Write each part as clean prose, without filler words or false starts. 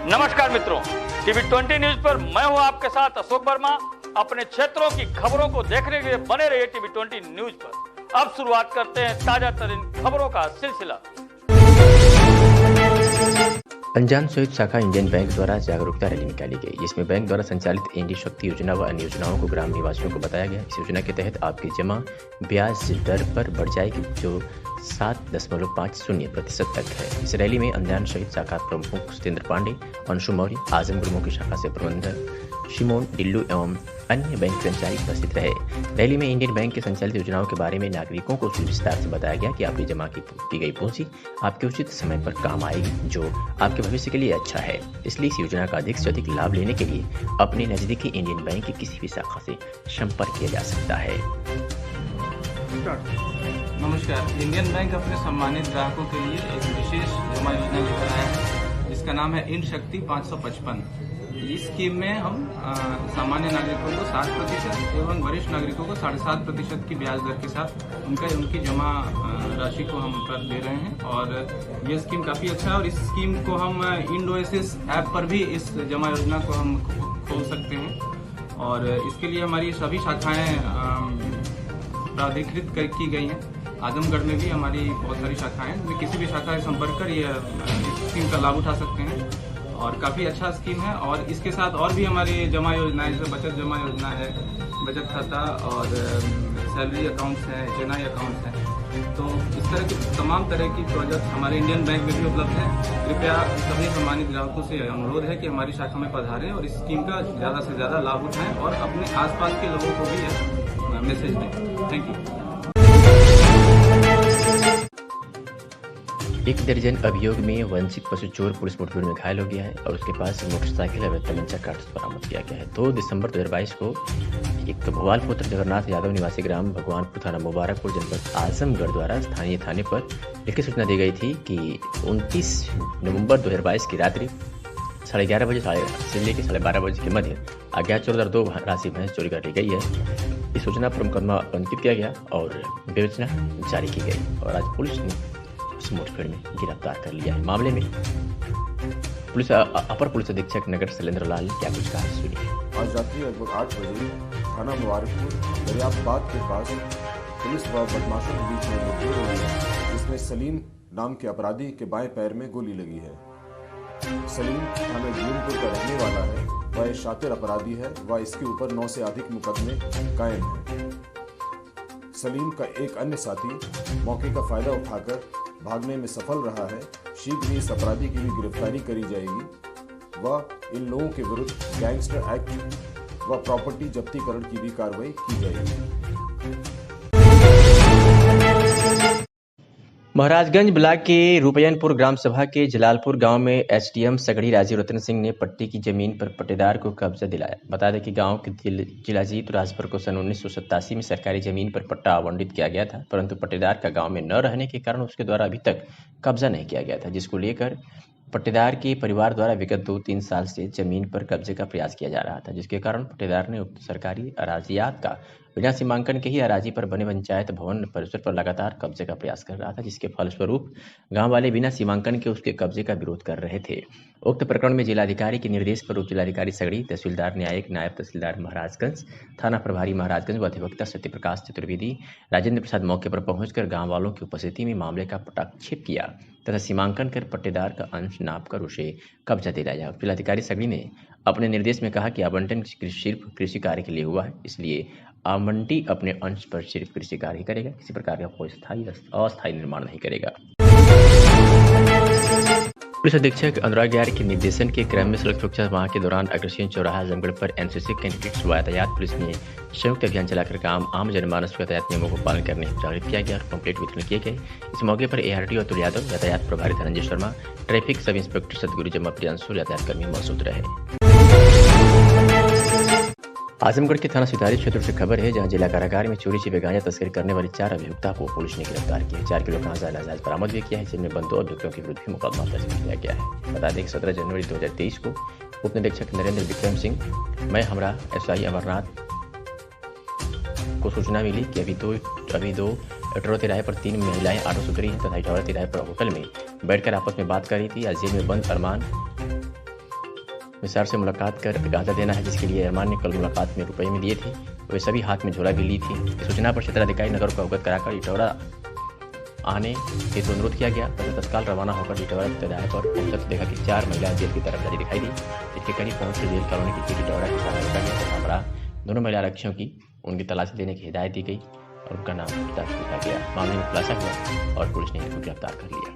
नमस्कार मित्रों, TV 20 news पर मैं हूं आपके साथ अशोक वर्मा। अपने क्षेत्रों की खबरों को देखने के लिए बने रहिए टीवी 20 न्यूज पर। अब शुरुआत करते हैं ताजा तरीन खबरों का सिलसिला। अंजान संयुक्त शाखा इंडियन बैंक द्वारा जागरूकता रैली निकाली गई, जिसमें बैंक द्वारा संचालित एनडी शक्ति योजना व अन्य योजनाओं को ग्राम निवासियों को बताया गया। इस योजना के तहत आपकी जमा ब्याज दर पर बढ़ जाएगी, जो 7.50% तक है। इस रैली में अंजान शहीद शाखा प्रमुख सत्येंद्र पांडे, अंशु मौर्य, आजम गुरुमो की शाखा से प्रबंधक शिमोन डिल्लू एवं अन्य बैंक कर्मचारी उपस्थित रहे। रैली में इंडियन बैंक के संचालित योजनाओं के बारे में नागरिकों को विस्तार से बताया गया कि आपकी जमा की गई पूंजी आपके उचित समय पर काम आएगी, जो आपके भविष्य के लिए अच्छा है। इसलिए इस योजना का अधिक से अधिक लाभ लेने के लिए अपने नजदीकी इंडियन बैंक की किसी भी शाखा से संपर्क किया जा सकता है। नमस्कार। इंडियन बैंक अपने सम्मानित ग्राहकों के लिए एक विशेष जमा योजना लेकर आया है, जिसका नाम है इन शक्ति 555। इस स्कीम में हम सामान्य नागरिकों को 7% एवं वरिष्ठ नागरिकों को 7.5% की ब्याज दर के साथ उनकी जमा राशि को हम कर दे रहे हैं। और ये स्कीम काफ़ी अच्छा है और इस स्कीम को हम इंडोएसिस ऐप पर भी इस जमा योजना को हम खोल सकते हैं। और इसके लिए हमारी सभी शाखाएँ प्राधिकृत की गई हैं। आजमगढ़ में भी हमारी बहुत सारी शाखाएं हैं। किसी भी शाखा से संपर्क कर ये स्कीम का लाभ उठा सकते हैं और काफ़ी अच्छा स्कीम है। और इसके साथ और भी हमारी जमा योजनाएं, जैसे बचत जमा योजना है, बचत खाता और सैलरी अकाउंट्स हैं, एचएनआई अकाउंट्स हैं। तो इस तरह के तमाम तरह की प्रोजेक्ट हमारे इंडियन बैंक में भी उपलब्ध है। कृपया सभी सम्मानित ग्राहकों से अनुरोध है कि हमारी शाखा में पधारें और इस स्कीम का ज़्यादा से ज़्यादा लाभ उठाएं और अपने आसपास के लोगों को भी मैसेज दें। Thank you. एक दर्जन अभियोग में वंचित पशु चोर पुलिस मुठभेड़ में घायल हो गया है और उसके पास मोटरसाइकिल और तमंचा कारतूस बरामद किया गया है। 2 दिसंबर 2022 को एक कबवाल पुत्र जगन्नाथ यादव निवासी ग्राम भगवानपुर थाना मुबारकपुर जनपद आजमगढ़ द्वारा स्थानीय थाने पर लिखित सूचना दी गई थी कि 29 नवंबर 2022 की रात्रि 11:30 बजे से लेकर 12:30 बजे के मध्य अज्ञात चोर 2 राशि भैंस चोरी कर ली गई है। इस सूचना पर मुकदमा पंजीकृत किया गया और विवेचना जारी की गई और आज पुलिस ने इस मुठभेड़ में गिरफ्तार कर लिया है। मामले में पुलिस अपर पुलिस अधीक्षक नगर शैलेंद्र लाल ने क्या कुछ कहा, सुनिए। आज रात्रि लगभग 8 बजे थाना मुबारकपुर दरियाबाद के पास पुलिस व बदमाशों के बीच में मुठभेड़ हुई है, जिसमें सलीम नाम के अपराधी के बाएं पैर में गोली लगी है। सलीम थाना जूनपुर का रहने वाला है। वह एक शातिर अपराधी है। वह इसके ऊपर 9 से अधिक मुकदमे कायम है। सलीम का एक अन्य साथी मौके का फायदा उठाकर भागने में सफल रहा है। शीघ्र ही इस अपराधी की भी गिरफ्तारी करी जाएगी व इन लोगों के विरुद्ध गैंगस्टर एक्ट व प्रॉपर्टी जब्तीकरण की भी कार्रवाई की जाएगी। महाराजगंज ब्लॉक के रूपयनपुर ग्राम सभा के जलालपुर गांव में एसडीएम सगड़ी राजीव रतन सिंह ने पट्टी की जमीन पर पट्टेदार को कब्जा दिलाया। बता दें कि गांव के जिलाजीत राजभर को सन 1987 में सरकारी जमीन पर पट्टा आवंटित किया गया था, परंतु पट्टेदार का गांव में न रहने के कारण उसके द्वारा अभी तक कब्जा नहीं किया गया था, जिसको लेकर पट्टेदार के परिवार द्वारा विगत 2-3 साल से जमीन पर कब्जे का प्रयास किया जा रहा था, जिसके कारण पट्टेदार ने उक्त सरकारी अराजियात का बिना सीमांकन के ही अराजी पर बने पंचायत भवन परिसर पर लगातार कब्जे का प्रयास कर रहा था, जिसके फलस्वरूप गांव वाले बिना सीमांकन के उसके कब्जे का विरोध कर रहे थे। उक्त प्रकरण में जिलाधिकारी के निर्देश पर उप जिलाधिकारी सगड़ी, तहसीलदार न्यायिक, नायब तहसीलदार महाराजगंज, थाना प्रभारी महाराजगंज व अधिवक्ता सत्यप्रकाश चतुर्वेदी राजेंद्र प्रसाद मौके पर पहुंचकर गांव वालों की उपस्थिति में मामले का पटाक्षेप किया तथा सीमांकन कर पट्टेदार का अंश नाप कर उसे कब्जा दिलाया। जिलाधिकारी सगड़ी ने अपने निर्देश में कहा कि आवंटन सिर्फ कृषि कार्य के लिए हुआ है, इसलिए आवंटी अपने अंश पर सिर्फ कृषि कार्य ही करेगा, किसी प्रकार का कोई अस्थायी निर्माण नहीं करेगा। पुलिस अधीक्षक अनुराग यार के निर्देशन के क्रम में सड़क सुरक्षा माह के दौरान अग्रसेन चौराहा आजमगढ़ पर एनसीसी कैंडिडेट्स व यातायात पुलिस ने संयुक्त अभियान चलाकर आम जनमानस को यातायात नियमों को पालन करने हेतु जागृत किया गया और पंपलेट वितरण किए गए। इस मौके पर एआरटी अतुल यादव, यातायात प्रभारी Dhananjay Sharma, traffic sub inspector सतगुरु जमा प्रियांशु, यातायात कर्मी मौजूद रहे। आजमगढ़ के थाना सितारी क्षेत्र से खबर है, जहां जिला कारागार में चोरी छिपे गांजा तस्करी करने वाले 4 अभियुक्ता को पुलिस ने गिरफ्तार किया। 4 किलो गांजा लाजायज बरामद भी किया है, जिनमें 2 अभियुक्तों के विरुद्ध भी मुकदमा दर्ज किया गया है। बता दें कि 17 जनवरी 2023 को उप निरीक्षक नरेंद्र विक्रम सिंह मैं हमरा एसआई अमरनाथ को सूचना मिली कि अभी दो इटौरा तिराहे पर 3 महिलाएं ऑटो से उतरी हैं तथा इटौरा तिराहे पर होटल में बैठकर आपस में बात कर रही थी। आज जेल में बंद अरमान मिसार से मुलाकात कर गांजा देना है, जिसके लिए अरमान ने कल मुलाकात में रुपये में दिए थे। वे सभी हाथ में झोला भी ली थी। इस सूचना पर क्षेत्राधिकारी नगर को अवगत कराकर इटौरा आने हेतु अनुरोध किया गया तथा तत्काल रवाना होकर इटौरा तदार पर पहुंचा तो देखा कि 4 महिलाएं जेल की तरफ जाती दिखाई दी। इसके करीब पहुंचकर जेल कॉलोनी की टिकट इटौरा के सामने रखा गया तथा बड़ा दोनों महिला आरक्षियों की उनकी तलाशी लेने की हिदायत दी गई और उनका नाम लिखा गया। मामले में खुलासा हुआ और पुलिस ने इनको गिरफ्तार कर लिया।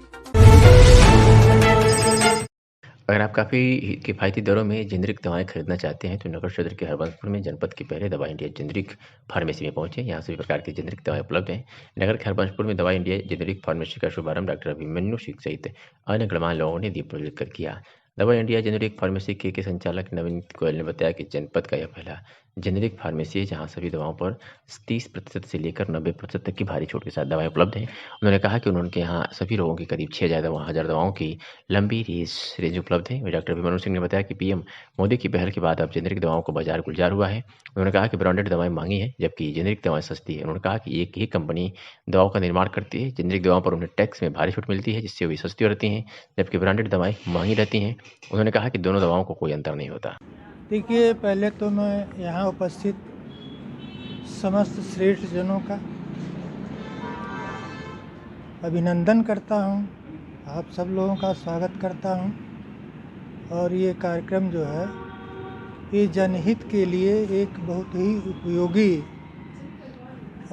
अगर आप काफ़ी किफ़ायती दरों में जेनरिक दवाएं खरीदना चाहते हैं तो नगर क्षेत्र के हरबंसपुर में जनपद के पहले दवा इंडिया जेनरिक फार्मेसी में पहुंचे। यहां सभी प्रकार की जेनरिक दवाएं उपलब्ध हैं। नगर के हरबंसपुर में दवा इंडिया जेनरिक फार्मेसी का शुभारंभ डॉक्टर अभिमन्यु सिंह सहित अन्य गणमान्य लोगों ने दीप प्रज्वलित कर किया। दवा इंडिया जेनरिक फार्मेसी के संचालक नवीन गोयल ने बताया कि जनपद का यह पहला जेनरिक फार्मेसी है जहां सभी दवाओं पर 30% से लेकर 90% तक की भारी छूट के साथ दवाएं उपलब्ध हैं। उन्होंने कहा कि उनके यहाँ सभी लोगों की करीब 6,000 दवाओं की लंबी रेंज उपलब्ध है। डॉक्टर अभिमन्यु सिंह ने बताया कि पीएम मोदी की पहल के बाद अब जेनरिक दवाओं को बाजार गुलजार हुआ है। उन्होंने कहा कि ब्रांडेड दवाएं महंगी हैं जबकि जेनरिक दवाएं सस्ती है। उन्होंने कहा कि एक ही कंपनी दवाओं का निर्माण करती है। जेनरिक दवाओं पर उन्हें टैक्स में भारी छूट मिलती है जिससे वे सस्ती रहती हैं जबकि ब्रांडेड दवाएं महंगी रहती हैं। उन्होंने कहा कि दोनों दवाओं को कोई अंतर नहीं होता। देखिए, पहले तो मैं यहाँ उपस्थित समस्त श्रेष्ठ जनों का अभिनंदन करता हूँ, आप सब लोगों का स्वागत करता हूँ और ये कार्यक्रम जो है ये जनहित के लिए एक बहुत ही उपयोगी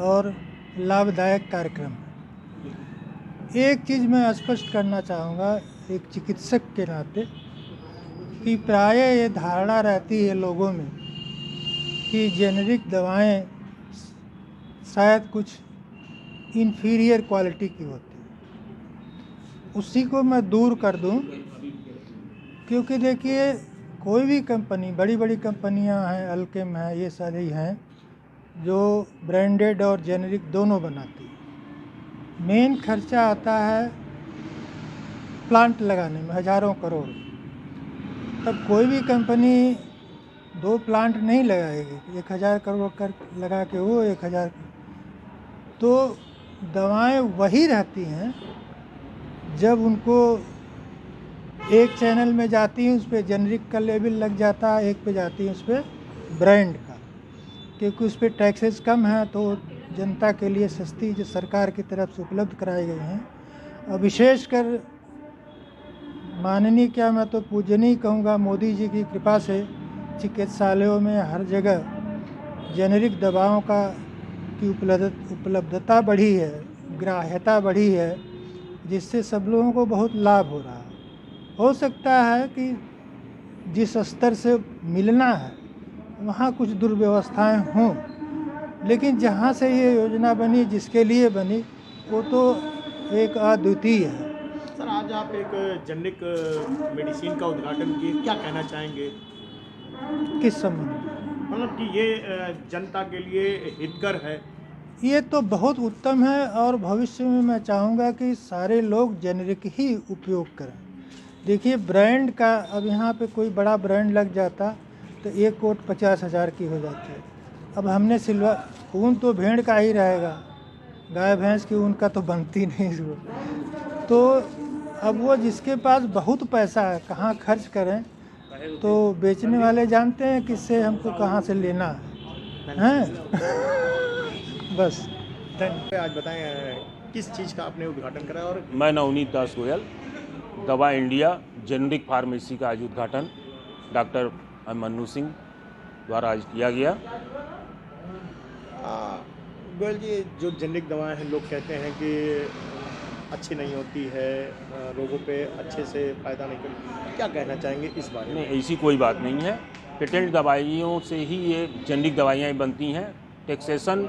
और लाभदायक कार्यक्रम है। एक चीज़ मैं स्पष्ट करना चाहूँगा एक चिकित्सक के नाते कि प्रायः ये धारणा रहती है लोगों में कि जेनरिक दवाएं शायद कुछ इन्फीरियर क्वालिटी की होती है। उसी को मैं दूर कर दूं, क्योंकि देखिए कोई भी कंपनी, बड़ी बड़ी कंपनियां हैं, अल्केम है, ये सारी हैं जो ब्रांडेड और जेनरिक दोनों बनाती है। मेन खर्चा आता है प्लांट लगाने में हज़ारों करोड़। तब कोई भी कंपनी 2 प्लांट नहीं लगाएगी, 1000 करोड़ कर लगा के वो 1000। तो दवाएं वही रहती हैं जब उनको एक चैनल में जाती हैं उस पर जेनरिक का लेबल लग जाता है, एक पे जाती है उस पर ब्रांड का, क्योंकि उस पर टैक्सेस कम है तो जनता के लिए सस्ती जो सरकार की तरफ से उपलब्ध कराई गई हैं। और विशेषकर माननीय, क्या मैं तो पूजनीय कहूँगा, मोदी जी की कृपा से चिकित्सालयों में हर जगह जेनरिक दवाओं की उपलब्धता बढ़ी है, ग्राह्यता बढ़ी है, जिससे सब लोगों को बहुत लाभ हो रहा है। हो सकता है कि जिस स्तर से मिलना है वहाँ कुछ दुर्व्यवस्थाएं हों, लेकिन जहाँ से ये योजना बनी, जिसके लिए बनी, वो तो एक अद्वितीय है। सर, आज आप एक जेनरिक मेडिसिन का उद्घाटन किए, क्या कहना चाहेंगे? किस संबंध? मतलब कि ये जनता के लिए हितकर है। ये तो बहुत उत्तम है और भविष्य में मैं चाहूँगा कि सारे लोग जेनरिक ही उपयोग करें। देखिए, ब्रांड का अब यहाँ पे कोई बड़ा ब्रांड लग जाता तो एक कोट 50,000 की हो जाती है। अब हमने सिल्वा ऊन तो भेड़ का ही रहेगा, गाय भैंस की ऊन का तो बनती नहीं इसको। तो अब वो जिसके पास बहुत पैसा है कहाँ खर्च करें, तो बेचने वाले जानते हैं किससे हमको कहाँ से लेना है। बस आज बताएं किस चीज़ का आपने उद्घाटन करा? और मैं नवनीत दास गोयल, दवा इंडिया जेनरिक फार्मेसी का आज उद्घाटन डॉक्टर अभिमन्यु सिंह द्वारा आज किया गया। गोयल जी, जो जेनरिक दवाएं हैं, लोग कहते हैं कि अच्छी नहीं होती है, लोगों पे अच्छे से फ़ायदा नहीं करती, क्या कहना चाहेंगे इस बारे में? नहीं, ऐसी कोई बात नहीं है। पेटेंट दवाइयों से ही ये जेनरिक दवाइयाँ बनती हैं। टैक्सेशन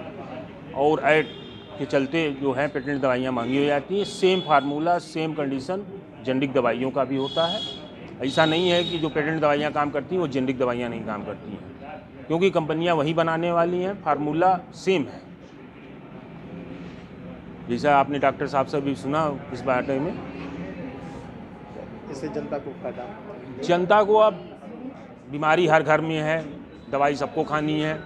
और ऐड के चलते जो है पेटेंट दवाइयाँ महंगी हो जाती हैं। Same formula, same condition generic दवाइयों का भी होता है। ऐसा नहीं है कि जो पेटेंट दवाइयाँ काम करती हैं वो जेनरिक दवाइयाँ नहीं काम करती हैं, क्योंकि कंपनियाँ वही बनाने वाली हैं, फार्मूला सेम है। जैसा आपने डॉक्टर साहब से भी सुना इस बारे में, इससे जनता को फायदा, जनता को अब बीमारी हर घर में है, दवाई सबको खानी है।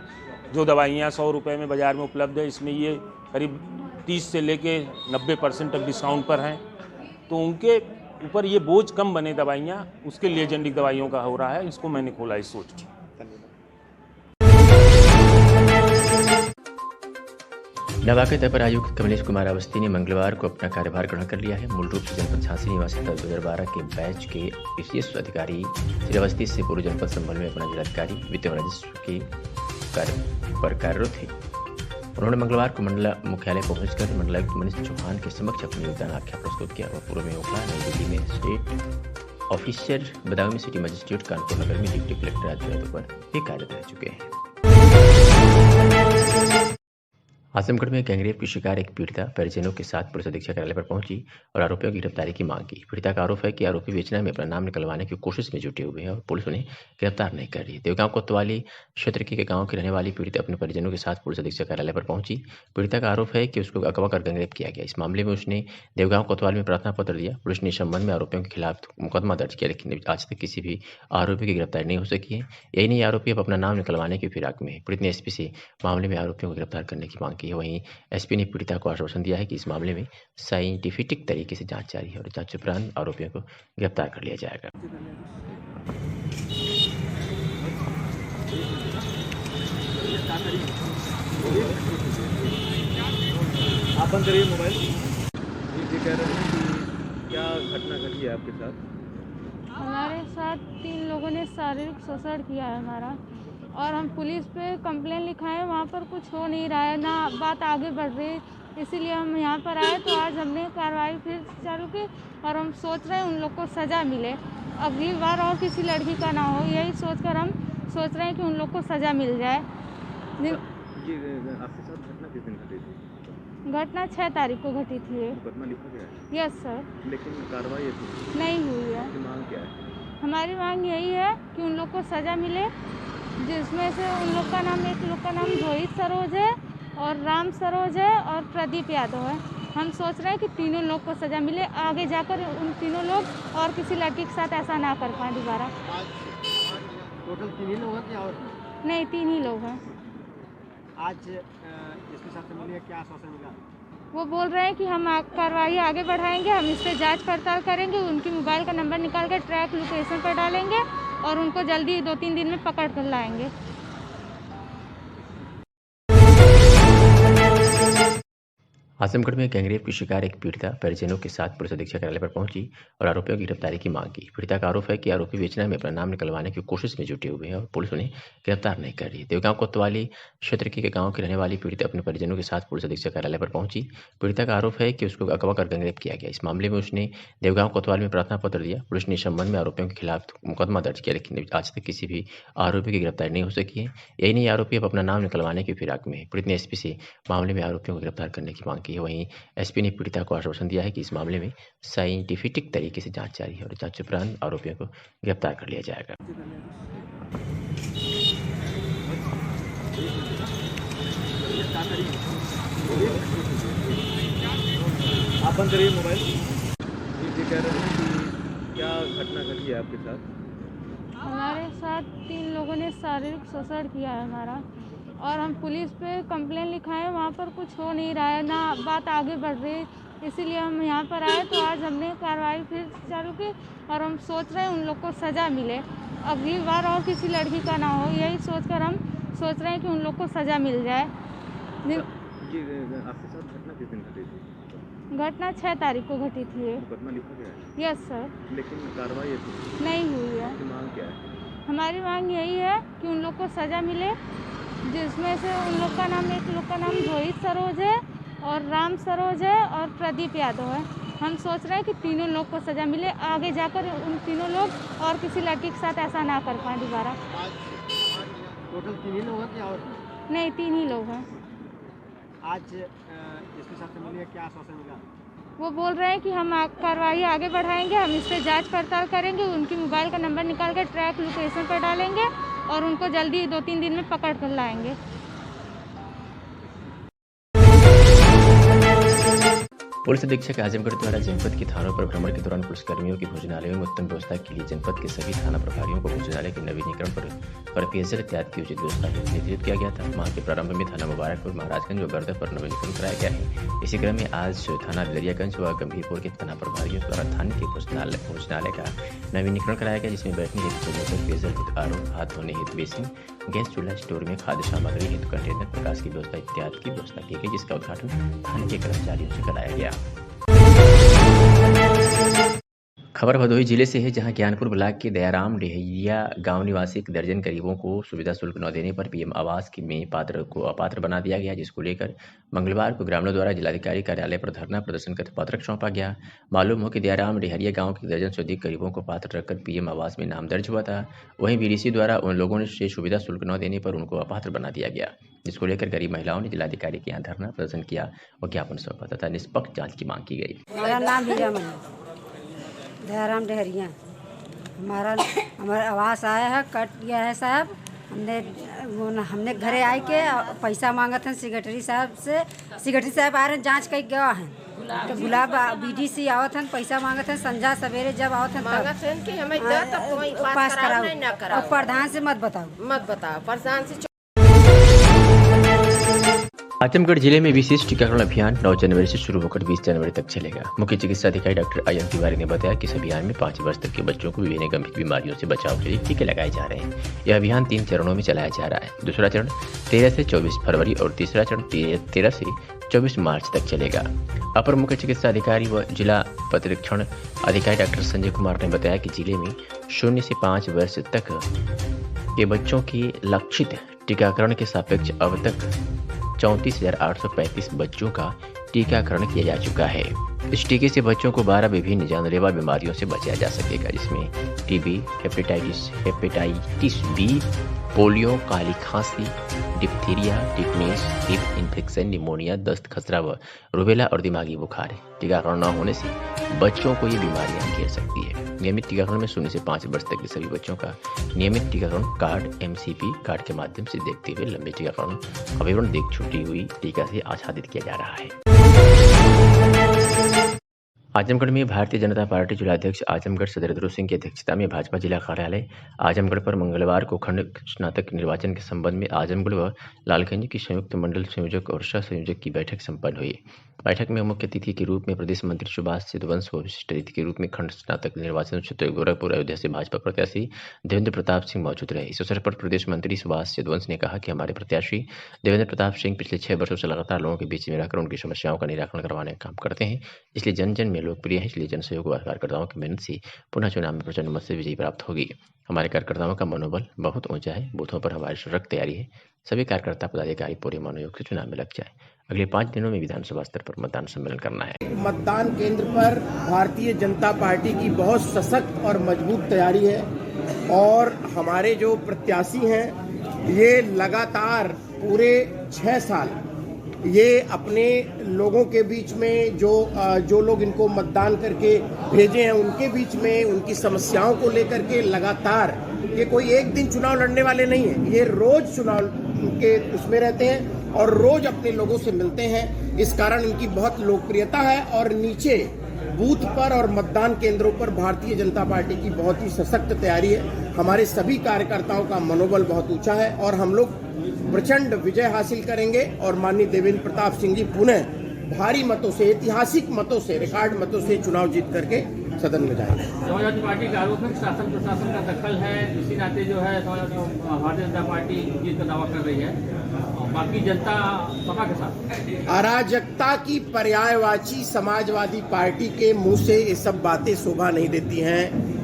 जो दवाइयाँ 100 रुपये में बाज़ार में उपलब्ध है, इसमें ये करीब 30 से लेके 90% तक डिस्काउंट पर हैं। तो उनके ऊपर ये बोझ कम बने दवाइयाँ, उसके लिए जेनेरिक दवाइयों का हो रहा है। इसको मैंने खोला इस सोच के। नवागत अपर आयुक्त कमलेश कुमार अवस्थी ने मंगलवार को अपना कार्यभार ग्रहण कर लिया है। मूल रूप से जनपद झांसी निवासी 2012 के बैच के विशेष अधिकारी श्री अवस्थी से पूर्व जनपद संभल में अपना जिलाधिकारी वित्त राजस्व के कार्य पर कार्यरत थे। उन्होंने मंगलवार को मंडल मुख्यालय पहुंचकर मंडलायुक्त मनीष चौहान के समक्ष अपनी योगदान आख्या प्रस्तुत किया। वह पूर्व में ओखला, नई दिल्ली में स्टेट ऑफिसर, बदायूं में सिटी मजिस्ट्रेट, कानपुर नगर में डिप्टी कलेक्टर आदि पदों पर भी कार्यरत रह चुके हैं। आजमगढ़ में गैंगरेप की शिकार एक पीड़िता परिजनों के साथ पुलिस अधीक्षक कार्यालय पर पहुंची और आरोपियों की गिरफ्तारी की मांग की। पीड़िता का आरोप है कि आरोपी बेचना में अपना नाम निकलवाने की कोशिश में जुटे हुए हैं और पुलिस उन्हें गिरफ्तार नहीं कर रही। देवगांव कोतवाली क्षेत्र के गांव की रहने वाली पीड़िता अपने परिजनों के साथ पुलिस अधीक्षक कार्यालय पर पहुंची। पीड़िता का आरोप है कि उसको अगवा कर गैंगरेप किया गया। इस मामले में उसने देवगांव कोतवाल में प्रार्थना पत्र दिया। पुलिस ने इस संबंध में आरोपियों के खिलाफ मुकदमा दर्ज किया, लेकिन आज तक किसी भी आरोपी की गिरफ्तारी नहीं हो सकी है। यही नहीं, आरोपी अब अपना नाम निकलवाने की फिराक में है। पीड़ित ने एसपी से मामले में आरोपियों को गिरफ्तार करने की मांग की है। वहीं एसपी ने पीड़िता को आश्वासन दिया है कि इस मामले में साइंटिफिक तरीके से जांच जारी है और जांच के उपरांत आरोपियों को गिरफ्तार कर लिया जाएगा। आप बंद करिए मोबाइल। ये कह रहे हैं कि क्या घटना घटी है आपके साथ? हमारे साथ 3 लोगों ने शारीरिक शोषण किया है हमारा, और हम पुलिस पे कंप्लेन लिखाए, वहाँ पर कुछ हो नहीं रहा है, ना बात आगे बढ़ रही है। इसीलिए हम यहाँ पर आए, तो आज हमने कार्रवाई फिर चालू की और हम सोच रहे हैं उन लोग को सज़ा मिले, अगली बार और किसी लड़की का ना हो। यही सोचकर हम सोच रहे हैं कि उन लोग को सज़ा मिल जाए। ये आपके साथ घटना किस दिन घटी थी? घटना 6 तारीख को घटी थी। मुकदमा लिखा गया है? Yes sir. लेकिन कार्रवाई नहीं हुई है। मांग क्या है? हमारी मांग यही है कि उन लोग को सज़ा मिले, जिसमें से उन लोग का नाम, एक लोग का नाम रोहित सरोज है और राम सरोज है और प्रदीप यादव है। हम सोच रहे हैं कि तीनों लोग को सज़ा मिले, आगे जाकर उन तीनों लोग और किसी लड़की के साथ ऐसा ना कर पाए दोबारा। टोटल 3 ही लोग हैं क्या और? नहीं, 3 ही लोग हैं। आज इसके साथ मिले, क्या आश्वासन मिला? वो बोल रहे हैं कि हम कार्रवाई आगे बढ़ाएंगे, हम इस पर जाँच पड़ताल करेंगे, उनकी मोबाइल का नंबर निकाल कर ट्रैक लोकेशन पर डालेंगे और उनको जल्दी 2-3 दिन में पकड़ कर लाएंगे। आजमगढ़ में गैंगरेप की शिकार एक पीड़िता परिजनों के साथ पुलिस अधीक्षक कार्यालय पर पहुंची और आरोपियों की गिरफ्तारी की मांग की। पीड़िता का आरोप है कि आरोपी बेचना में अपना नाम निकलवाने की कोशिश में जुटे हुए हैं और पुलिस उन्हें गिरफ्तार नहीं कर रही। देवगांव कोतवाली क्षेत्र के गांव की रहने वाली पीड़िता अपने परिजनों के साथ पुलिस अधीक्षक कार्यालय पर पहुंची। पीड़िता का आरोप है कि उसको अगवा कर गैंगरेप किया गया। इस मामले में उसने देवगांव कोतवाल में प्रार्थना पत्र दिया। पुलिस ने इस संबंध में आरोपियों के खिलाफ मुकदमा दर्ज किया, लेकिन आज तक किसी भी आरोपी की गिरफ्तारी नहीं हो सकी है। यही नहीं, आरोपी अब अपना नाम निकलवाने की फिराक में है। पीड़ित ने एसपी से मामले में आरोपियों को गिरफ्तार करने की मांग की है। वहीं एसपी ने पीड़िता को आश्वासन दिया है कि इस मामले में साइंटिफिक तरीके से जांच जारी है और जांच के उपरांत आरोपियों को गिरफ्तार कर लिया जाएगा। आप बंद करिए मोबाइल। ये कह रहे हैं कि क्या घटना घटी है आपके साथ? हमारे साथ 3 लोगों ने शारीरिक शोषण किया है हमारा, और हम पुलिस पे कंप्लेन लिखाए, वहाँ पर कुछ हो नहीं रहा है, ना बात आगे बढ़ रही है। इसीलिए हम यहाँ पर आए, तो आज हमने कार्रवाई फिर चालू की और हम सोच रहे हैं उन लोग को सज़ा मिले, अगली बार और किसी लड़की का ना हो। यही सोचकर हम सोच रहे हैं कि उन लोग को सज़ा मिल जाए। ये आपके साथ घटना किस दिन घटी थी? घटना 6 तारीख को घटी थी। मुकदमा लिखा गया है? Yes sir. लेकिन कार्रवाई नहीं हुई है। मांग क्या है? हमारी मांग यही है कि उन लोग को सज़ा मिले, जिसमें से उन लोग का नाम, एक लोग का नाम रोहित सरोज है और राम सरोज है और प्रदीप यादव है। हम सोच रहे हैं कि तीनों लोग को सज़ा मिले, आगे जाकर उन तीनों लोग और किसी लड़की के साथ ऐसा ना कर पाए दोबारा। टोटल 3 ही लोग हैं क्या और? नहीं, 3 ही लोग हैं। आज इसके साथ मिले, क्या आश्वासन मिला? वो बोल रहे हैं कि हम कार्रवाई आगे बढ़ाएंगे, हम इस पर जाँच पड़ताल करेंगे, उनकी मोबाइल का नंबर निकाल कर ट्रैक लोकेशन पर डालेंगे और उनको जल्दी 2-3 दिन में पकड़ कर लाएंगे। पुलिस अधीक्षक आजमगढ़ द्वारा जनपद के थानों पर भ्रमण के दौरान पुलिसकर्मियों की भोजनालयों में उत्तम व्यवस्था के लिए जनपद के सभी थाना प्रभारियों को भोजनालय के नवीनीकरण पर पेयजल इत्यादि की उचित व्यवस्था हेतु निर्देशित किया गया था। माह के प्रारंभ में थाना मुबारकपुर, महाराजगंज व बर्दा पर नवीनीकरण कराया गया है। इसी क्रम में आज थाना बिलरियागंज व गंभीरपुर के थाना प्रभारियों द्वारा थाने के भोजनालय का नवीनीकरण कराया गया, जिसमें बैठने हेतु पेयजल हेतु आर.ओ, हाथ धोने हेतु बेसिन, गैस चूल्हा, स्टोर में खाद्य सामग्री हेतु कंटेनर, प्रकाश की व्यवस्था इत्यादि की व्यवस्था की गई, जिसका उद्घाटन थाने के कर्मचारियों से कराया गया। खबर भदोही जिले से है, जहां ज्ञानपुर ब्लॉक के दयाराम डेहरिया गांव निवासी एक दर्जन गरीबों को सुविधा शुल्क न देने पर पीएम आवास में अपात्र बना दिया गया, जिसको लेकर मंगलवार को ग्रामीणों द्वारा जिलाधिकारी कार्यालय पर धरना प्रदर्शन कर पत्रक सौंपा गया। मालूम हो कि दयाराम डेहरिया गांव के दर्जन से अधिक गरीबों को पात्र रखकर पीएम आवास में नाम दर्ज हुआ था। वहीं बीडीसी द्वारा उन लोगों से सुविधा शुल्क न देने पर उनको अपात्र बना दिया गया, जिसको लेकर गरीब महिलाओं ने जिलाधिकारी के यहाँ धरना प्रदर्शन किया और ज्ञापन सौंपा तथा निष्पक्ष जाँच की मांग की गई। मेरा नाम दयाराम डेहरिया, हमारा आवास आया है, कट गया है साहब। हमने घरे आए के पैसा मांगा था सेक्रेटरी साहब से। सेक्रेटरी साहब आ रहे हैं, जांच कई गया है तो गुलाब बीडीसी आवत हैं, पैसा मांगत हैं। संजा सवेरे जब आवत हैं पास कराओ और प्रधान से मत बताओ प्रधान से। आजमगढ़ जिले में विशेष टीकाकरण अभियान 9 जनवरी से शुरू होकर 20 जनवरी तक चलेगा। मुख्य चिकित्सा अधिकारी डॉक्टर अयन तिवारी ने बताया कि इस अभियान में 5 वर्ष तक के बच्चों को विभिन्न गंभीर बीमारियों से बचाव के लिए टीके लगाए जा रहे हैं। यह अभियान 3 चरणों में चलाया जा रहा है। दूसरा चरण 13 से 24 फरवरी और तीसरा चरण 13 से 24 मार्च तक चलेगा। अपर मुख्य चिकित्सा अधिकारी व जिला प्रतिरक्षण अधिकारी डॉक्टर संजय कुमार ने बताया कि जिले में 0 से 5 वर्ष तक के बच्चों के लक्षित टीकाकरण के सापेक्ष अब तक 34,835 बच्चों का टीकाकरण किया जा चुका है। इस टीके से बच्चों को 12 विभिन्न जानलेवा बीमारियों से बचाया जा सकेगा, जिसमें टीबी, हेपेटाइटिस बी, पोलियो, काली खांसी, diphtheria, tetanus, hip infection, pneumonia, दस्त, खसरा व रूबेला और दिमागी बुखार है। टीकाकरण न होने से बच्चों को ये बीमारियां घेर सकती है। नियमित टीकाकरण में 0 से 5 वर्ष तक के सभी बच्चों का नियमित टीकाकरण कार्ड MCP कार्ड के माध्यम से देखते हुए लंबे टीकाकरण विवरण देख छूटी हुई टीका से आच्छादित किया जा रहा है। आजमगढ़ में भारतीय जनता पार्टी जिलाध्यक्ष आजमगढ़ सदर सिंह की अध्यक्षता में भाजपा जिला कार्यालय आजमगढ़ पर मंगलवार को खंड स्नातक निर्वाचन के संबंध में आजमगढ़ व लालगंज की संयुक्त मंडल संयोजक और सह संयोजक की बैठक संपन्न हुई। बैठक में मुख्य अतिथि के रूप में प्रदेश मंत्री सुभाष सिद्धवंश व विशिष्ट अतिथि के रूप में खंड स्नातक निर्वाचन क्षेत्र गोरखपुर अयोध्या से भाजपा प्रत्याशी देवेंद्र प्रताप सिंह मौजूद रहे। इस अवसर पर प्रदेश मंत्री सुभाष सिद्धवंश ने कहा कि हमारे प्रत्याशी देवेंद्र प्रताप सिंह पिछले 6 वर्षों से लगातार लोगों के बीच में रहकर उनकी समस्याओं का निराकरण करवाने का काम करते हैं, इसलिए जन जन में लोकप्रिय है। इसलिए जन सहयोग व कार्यकर्ताओं की मेहनत से पुनः चुनाव में प्रचंड मत से विजयी प्राप्त होगी। हमारे कार्यकर्ताओं का मनोबल बहुत ऊंचा है। बूथों पर हमारी सशक्त तैयारी है। सभी कार्यकर्ता पदाधिकारी पूरे मनोयोग से चुनाव में लग जाए। अगले 5 दिनों में विधानसभा स्तर पर मतदान सम्मेलन करना है। मतदान केंद्र पर भारतीय जनता पार्टी की बहुत सशक्त और मजबूत तैयारी है और हमारे जो प्रत्याशी हैं ये लगातार पूरे 6 साल ये अपने लोगों के बीच में जो लोग इनको मतदान करके भेजे हैं उनके बीच में उनकी समस्याओं को लेकर के लगातार, ये कोई एक दिन चुनाव लड़ने वाले नहीं हैं, ये रोज चुनाव के उसमें रहते हैं और रोज अपने लोगों से मिलते हैं। इस कारण इनकी बहुत लोकप्रियता है और नीचे बूथ पर और मतदान केंद्रों पर भारतीय जनता पार्टी की बहुत ही सशक्त तैयारी है। हमारे सभी कार्यकर्ताओं का मनोबल बहुत ऊंचा है और हम लोग प्रचंड विजय हासिल करेंगे और माननीय देवेंद्र प्रताप सिंह जी पुनः भारी मतों से, ऐतिहासिक मतों से, रिकॉर्ड मतों से चुनाव जीत करके सदन में जाएंगे। समाजवादी पार्टी का आरोप है शासन प्रशासन का दखल है, इसी नाते जो है भारतीय जनता पार्टी जीत का दावा कर रही है, बाकी जनता सपा के साथ। अराजकता की पर्यायवाची समाजवादी पार्टी के मुंह से ये सब बातें शोभा नहीं देती हैं।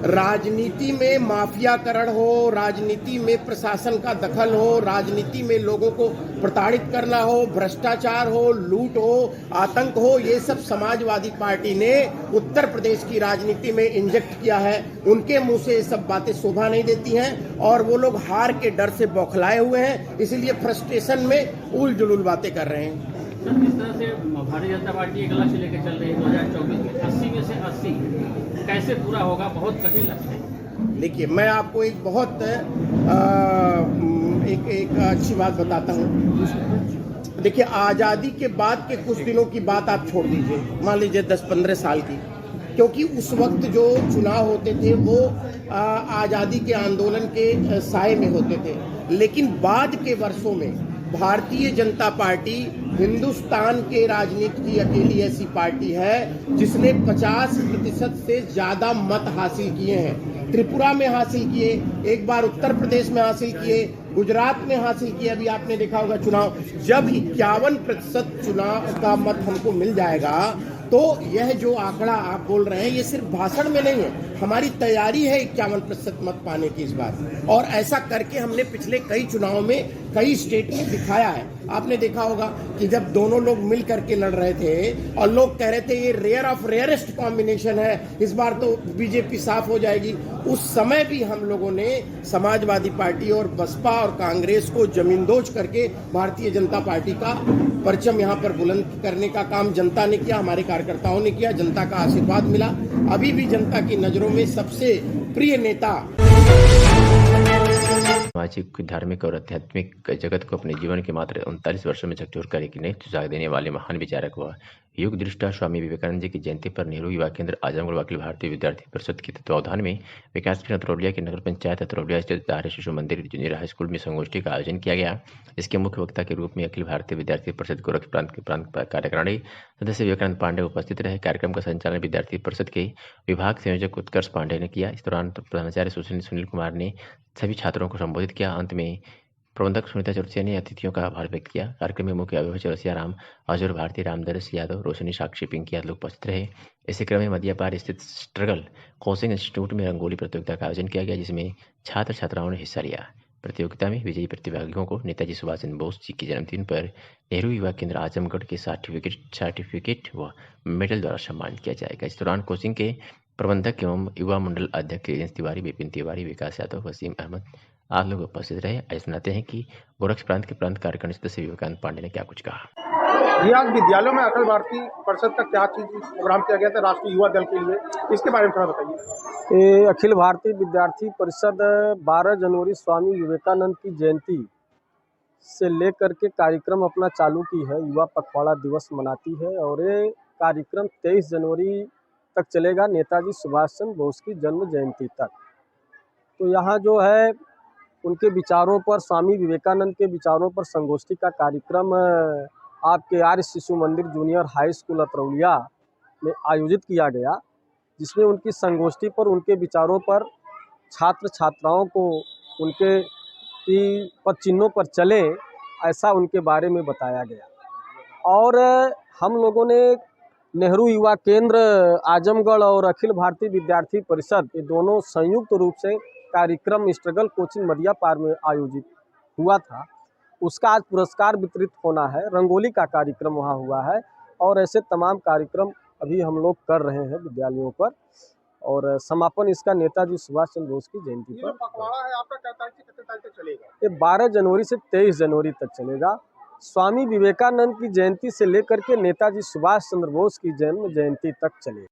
राजनीति में माफियाकरण हो, राजनीति में प्रशासन का दखल हो, राजनीति में लोगों को प्रताड़ित करना हो, भ्रष्टाचार हो, लूट हो, आतंक हो, ये सब समाजवादी पार्टी ने उत्तर प्रदेश की राजनीति में इंजेक्ट किया है। उनके मुंह से ये सब बातें शोभा नहीं देती हैं और वो लोग हार के डर से बौखलाए हुए हैं, इसलिए फ्रस्ट्रेशन में उल जुलूल बातें कर रहे हैं। सर, जिस तरह से भारतीय जनता पार्टी एक लक्ष्य लेकर चल रही है 2024 में 80 में से 80 कैसे पूरा होगा, बहुत कठिन लक्ष्य है। देखिए, मैं आपको एक बहुत एक अच्छी बात बताता हूँ। देखिए, आज़ादी के बाद के कुछ दिनों की बात आप छोड़ दीजिए, मान लीजिए 10-15 साल की, क्योंकि उस वक्त जो चुनाव होते थे वो आज़ादी के आंदोलन के साए में होते थे। लेकिन बाद के वर्षों में भारतीय जनता पार्टी हिंदुस्तान के राजनीति की अकेली ऐसी पार्टी है जिसने 50% से ज़्यादा मत हासिल किए हैं। त्रिपुरा में हासिल किए, एक बार उत्तर प्रदेश में हासिल किए, गुजरात में हासिल किए। अभी आपने देखा होगा चुनाव, जब 51% चुनाव का मत हमको मिल जाएगा तो यह जो आंकड़ा आप बोल रहे हैं ये सिर्फ भाषण में नहीं है, हमारी तैयारी है 51% मत पाने की इस बार। और ऐसा करके हमने पिछले कई चुनावों में कई स्टेट में दिखाया है। आपने देखा होगा कि जब दोनों लोग मिल करके लड़ रहे थे और लोग कह रहे थे ये रेयर ऑफ रेयरेस्ट कॉम्बिनेशन है, इस बार तो बीजेपी साफ हो जाएगी, उस समय भी हम लोगों ने समाजवादी पार्टी और बसपा और कांग्रेस को जमींदोज करके भारतीय जनता पार्टी का परचम यहाँ पर बुलंद करने का काम जनता ने किया, हमारे कार्यकर्ताओं ने किया, जनता का आशीर्वाद मिला। अभी भी जनता की नजरों में सबसे प्रिय नेता सामाजिक, धार्मिक और आध्यात्मिक जगत को अपने जीवन के मात्र 39 वर्षों में झकझोर कर एक नई दिशा देने वाले महान विचारक व युग दृष्टा स्वामी विवेकानंद जी की जयंती पर नेहरू युवा केंद्र आजमगढ़ अखिल भारतीय विद्यार्थी परिषद के तत्वावधान में विकासखंड अतरौलिया के नगर पंचायत अतरौलिया स्थित आर्य शिशु मंदिर जूनियर हाई स्कूल में संगोष्ठी का आयोजन किया गया। इसके मुख्य वक्ता के रूप में अखिल भारतीय विद्यार्थी परिषद गोरख प्रांत के प्रांत कार्यकारिणी सदस्य विवेकानंद पांडे उपस्थित रहे। कार्यक्रम का संचालन विद्यार्थी परिषद के विभाग संयोजक उत्कर्ष पांडे ने किया। इस दौरान प्रधानाचार्य सुनील कुमार ने सभी छात्रों को संबोधित किया। अंत में प्रबंधक सुनीता चौरसिया ने अतिथियों का आभार व्यक्त किया। कार्यक्रम में मुख्य अभिभाषक चौरसिया राम, अजूर भारती, रामदरस यादव, रोशनी, साक्षी, पिंकी आदि लोग उपस्थित रहे। इसी क्रम में मदियापार स्थित स्ट्रगल कोचिंग इंस्टीट्यूट में रंगोली प्रतियोगिता का आयोजन किया गया, जिसमें छात्र छात्राओं ने हिस्सा लिया। प्रतियोगिता में विजयी प्रतिभागियों को नेताजी सुभाष चंद्र बोस जी के जन्मदिन पर नेहरू युवा केंद्र आजमगढ़ के सर्टिफिकेट व मेडल द्वारा सम्मानित किया जाएगा। इस दौरान कोचिंग के प्रबंधक एवं युवा मंडल अध्यक्ष तिवारी, विपिन तिवारी, विकास यादव, वसीम अहमद आदि लोग उपस्थित रहे। आइए सुनाते हैं कि गोरख प्रांत के प्रांत कार्यकारिणी सदस्य विवेकानंद पांडे ने क्या कुछ कहा। ये आज विद्यालयों में अखिल भारतीय परिषद का क्या चीज प्रोग्राम किया गया था राष्ट्रीय युवा दल के लिए, इसके बारे में थोड़ा बताइए। अखिल भारतीय विद्यार्थी परिषद 12 जनवरी स्वामी विवेकानंद की जयंती से लेकर के कार्यक्रम अपना चालू की है। युवा पखवाड़ा दिवस मनाती है और ये कार्यक्रम 23 जनवरी तक चलेगा, नेताजी सुभाष चंद्र बोस की जन्म जयंती तक। तो यहाँ जो है उनके विचारों पर, स्वामी विवेकानंद के विचारों पर संगोष्ठी का कार्यक्रम आपके आर्य शिशु मंदिर जूनियर हाई स्कूल अतरौलिया में आयोजित किया गया, जिसमें उनकी संगोष्ठी पर, उनके विचारों पर छात्र छात्राओं को उनके चिन्हों पर चले ऐसा उनके बारे में बताया गया। और हम लोगों ने नेहरू युवा केंद्र आजमगढ़ और अखिल भारतीय विद्यार्थी परिषद ये दोनों संयुक्त रूप से कार्यक्रम स्ट्रगल कोचिंग मदियापार में आयोजित हुआ था, उसका आज पुरस्कार वितरित होना है। रंगोली का कार्यक्रम वहाँ हुआ है और ऐसे तमाम कार्यक्रम अभी हम लोग कर रहे हैं विद्यालयों पर। और समापन इसका नेताजी सुभाष चंद्र बोस की जयंती पर। पखवाड़ा है आपका कितने तारीख से कितने तारीख तक चलेगा? ये 12 जनवरी से 23 जनवरी तक चलेगा। स्वामी विवेकानंद की जयंती से लेकर के नेताजी सुभाष चंद्र बोस की जन्म जयंती तक चलेगा।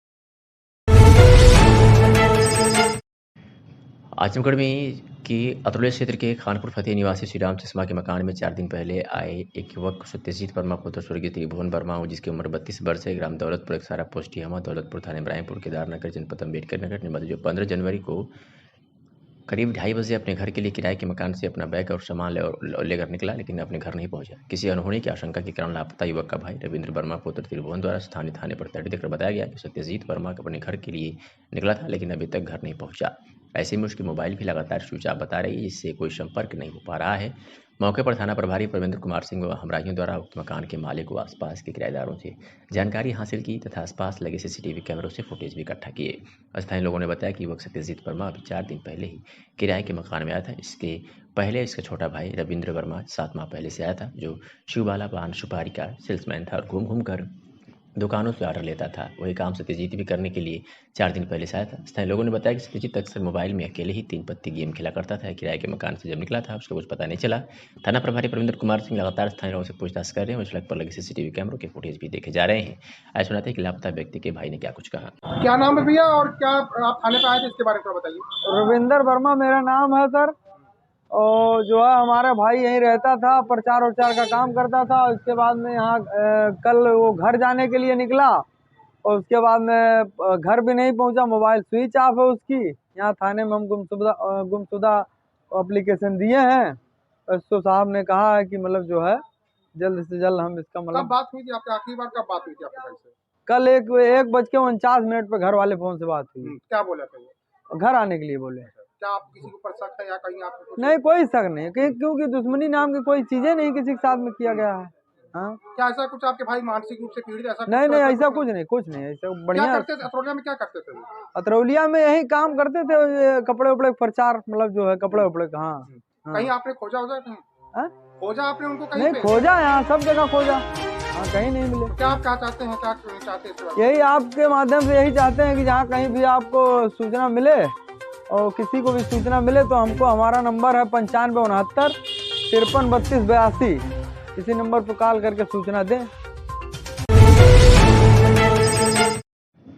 आजमगढ़ में की अतरौलिया क्षेत्र के खानपुर फतेह निवासी श्री राम चश्मा के मकान में 4 दिन पहले आए एक युवक सत्यजीत वर्मा पुत्र स्वर्गीय त्रिभुवन वर्मा, जिसकी उम्र 32 वर्ष है, ग्राम दौलतपुर एकसारा पोस्ट टियामा, दौलतपुर थाने इब्राहिमपुर, केदारनगर, जनपद अम्बेडकर नगर निवासी, जो 15 जनवरी को करीब 2:30 बजे अपने घर के लिए किराए के मकान से अपना बैग और सामान लेकर निकला, लेकिन अपने घर नहीं पहुंचा। किसी अनहोनी की आशंका के कारण लापता युवक का भाई रविंद्र वर्मा पुत्र त्रिभुवन द्वारा स्थानीय थाने पर तहरीर देकर बताया गया कि सत्यजीत वर्मा अपने घर के लिए निकला था, लेकिन अभी तक घर नहीं पहुंचा। ऐसे में उसकी मोबाइल भी लगातार स्विच ऑफ बता रही है, जिससे कोई संपर्क नहीं हो पा रहा है। मौके पर थाना प्रभारी परमेंद्र कुमार सिंह व हमराहियों द्वारा उक्त मकान के मालिक व आसपास के किराएदारों से जानकारी हासिल की तथा आसपास लगे सीसीटीवी कैमरों से फुटेज भी इकट्ठा किए। स्थानीय लोगों ने बताया कि युवक सत्यजीत वर्मा अभी 4 दिन पहले ही किराए के मकान में आया था। इसके पहले इसका छोटा भाई रविंद्र वर्मा 7 माह पहले से आया था, जो शिवबाला पान सुपारी का सेल्समैन था और घूम घूम कर दुकानों से ऑर्डर लेता था। वही काम सत्यजीत भी करने के लिए 4 दिन पहले से आया था। स्थानीय लोगों ने बताया कि सत्यजीत अक्सर मोबाइल में अकेले ही 3 पत्ती गेम खेला करता था। किराए के मकान से जब निकला था उसको कुछ पता नहीं चला। थाना प्रभारी परमेंद्र कुमार सिंह लगातार स्थानीय लोगों से पूछताछ कर रहे हैं और सड़क पर लगे सीसीटीवी कैमरों के फुटेज भी देखे जा रहे हैं। आज सुनाते हैं कि लापता व्यक्ति के भाई ने क्या कुछ कहा। क्या नाम है भैया और क्या आप थाने पे आए थे, इसके बारे में थोड़ा बताइए। रविंद्र वर्मा मेरा नाम है सर, और जो है हमारा भाई यहीं रहता था, प्रचार उचार का काम करता था। उसके बाद में यहाँ कल वो घर जाने के लिए निकला और उसके बाद में घर भी नहीं पहुंचा, मोबाइल स्विच ऑफ है उसकी। यहाँ थाने में हम गुमशुदा एप्लीकेशन दिए हैं। एसओ साहब ने कहा है कि मतलब जो है जल्द से जल्द हम इसका मतलब। कब बात हुई थी आपकी आखिरी बार, कब बात हुई थी आपके भाई से? कल 1:49 पे घर वाले फोन से बात हुई। क्या बोला था वो? घर आने के लिए बोले। क्या आप किसी के ऊपर शक है या कहीं आपको? नहीं, कोई शक नहीं, क्योंकि दुश्मनी नाम की कोई चीजें नहीं किसी के साथ में किया गया है। हाँ, क्या ऐसा कुछ आपके भाई मानसिक रूप से पीड़ित ऐसा? नहीं नहीं, ऐसा कुछ नहीं, ऐसा बढ़िया। क्या करते थे अतरौलिया में, क्या करते थे? अतरौलिया में यही काम करते थे, कपड़े उपड़े प्रचार, मतलब जो है कपड़े उपड़े का। हाँ, कहीं आपने खोजा होगा? खोजा आपने उनको कहीं? नहीं खोजा, यहाँ सब जगह खोजा, हाँ कहीं नहीं मिले। क्या आप क्या चाहते हैं, क्या चाहते हैं? यही आपके माध्यम से यही चाहते हैं कि जहाँ कहीं भी आपको सूचना मिले और किसी को भी सूचना मिले तो हमको, हमारा नंबर है 9569 53 32 82, इसी नंबर पर कॉल करके सूचना दें।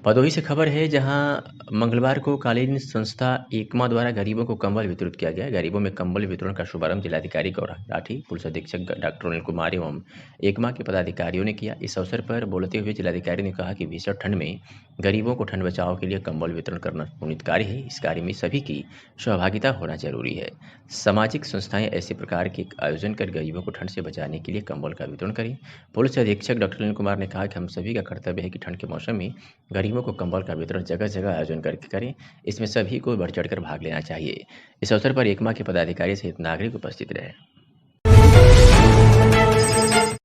भदोही से खबर है, जहां मंगलवार को कालीन संस्था एकमा द्वारा गरीबों को कंबल वितरित किया गया। गरीबों में कंबल वितरण का शुभारंभ जिलाधिकारी गौरव राठी, पुलिस अधीक्षक डॉक्टर अनिल कुमार एवं एकमा के पदाधिकारियों ने किया। इस अवसर पर बोलते हुए जिलाधिकारी ने कहा कि भीषण ठंड में गरीबों को ठंड बचाव के लिए कंबल वितरण करना पुनीत कार्य है। इस कार्य में सभी की सहभागिता होना जरूरी है। सामाजिक संस्थाएं ऐसे प्रकार के आयोजन कर गरीबों को ठंड से बचाने के लिए कंबल का वितरण करें। पुलिस अधीक्षक डॉक्टर अनिल कुमार ने कहा कि हम सभी का कर्तव्य है कि ठंड के मौसम में गरीबों को कंबल का वितरण जगह जगह आयोजन करके करें। इसमें सभी को बढ़ चढ़कर भाग लेना चाहिए। इस अवसर पर एकमा के पदाधिकारी सहित नागरिक उपस्थित रहे।